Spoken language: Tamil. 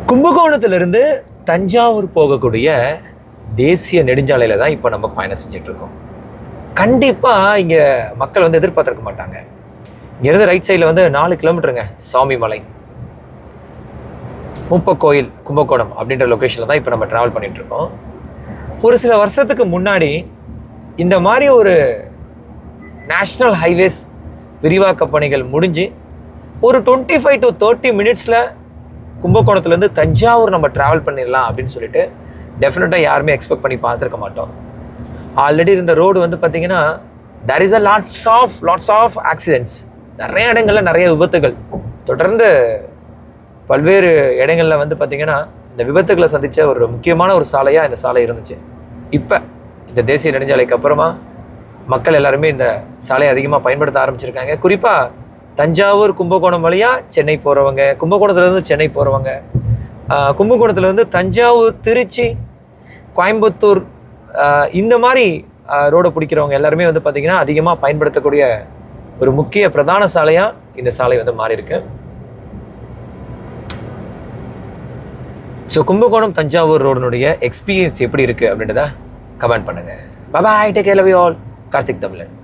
கும்பகோணத்திலிருந்து தஞ்சாவூர் போகக்கூடிய தேசிய நெடுஞ்சாலையில் தான் இப்போ நம்ம பயணம் செஞ்சிட்ருக்கோம். கண்டிப்பாக இங்கே மக்கள் வந்து எதிர்பார்த்துருக்க மாட்டாங்க. இங்கேருந்து ரைட் சைடில் வந்து 4 கிலோமீட்டருங்க சாமிமலை முப்பக்கோயில் கும்பகோணம் அப்படின்ற லொக்கேஷனில் தான் இப்போ நம்ம ட்ராவல் பண்ணிகிட்ருக்கோம். ஒரு சில வருஷத்துக்கு முன்னாடி இந்த மாதிரி ஒரு நேஷ்னல் ஹைவேஸ் விரிவாக்க பணிகள் முடிஞ்சு ஒரு 25 to 30 மினிட்ஸில் கும்பகோணத்துலேருந்து தஞ்சாவூர் நம்ம ட்ராவல் பண்ணிடலாம் அப்படின்னு சொல்லிட்டு டெஃபினட்டாக யாருமே எக்ஸ்பெக்ட் பண்ணி பார்த்துருக்க மாட்டோம். ஆல்ரெடி இருந்த ரோடு வந்து பார்த்திங்கன்னா there is a lots of accidents. நிறைய இடங்களில் நிறைய விபத்துகள் தொடர்ந்து பல்வேறு இடங்களில் வந்து பார்த்திங்கன்னா இந்த விபத்துகளை சந்தித்த ஒரு முக்கியமான ஒரு சாலையாக இந்த சாலை இருந்துச்சு. இப்போ இந்த தேசிய நெடுஞ்சாலைக்கு அப்புறமா மக்கள் எல்லாருமே இந்த சாலையை அதிகமாக பயன்படுத்த ஆரம்பிச்சிருக்காங்க. குறிப்பாக தஞ்சாவூர் கும்பகோணம் வழியாக சென்னை போகிறவங்க, கும்பகோணத்துலேருந்து சென்னை போகிறவங்க, கும்பகோணத்துலேருந்து தஞ்சாவூர், திருச்சி, கோயம்புத்தூர் இந்த மாதிரி ரோடை பிடிக்கிறவங்க எல்லாருமே வந்து பார்த்திங்கன்னா அதிகமாக பயன்படுத்தக்கூடிய ஒரு முக்கிய பிரதான சாலையாக இந்த சாலை வந்து மாறி இருக்கு. ஸோ கும்பகோணம் தஞ்சாவூர் ரோடுனுடைய எக்ஸ்பீரியன்ஸ் எப்படி இருக்குது அப்படின்றத கமெண்ட் பண்ணுங்கள். Bye, take care, love you all. Karthik தமிழன்.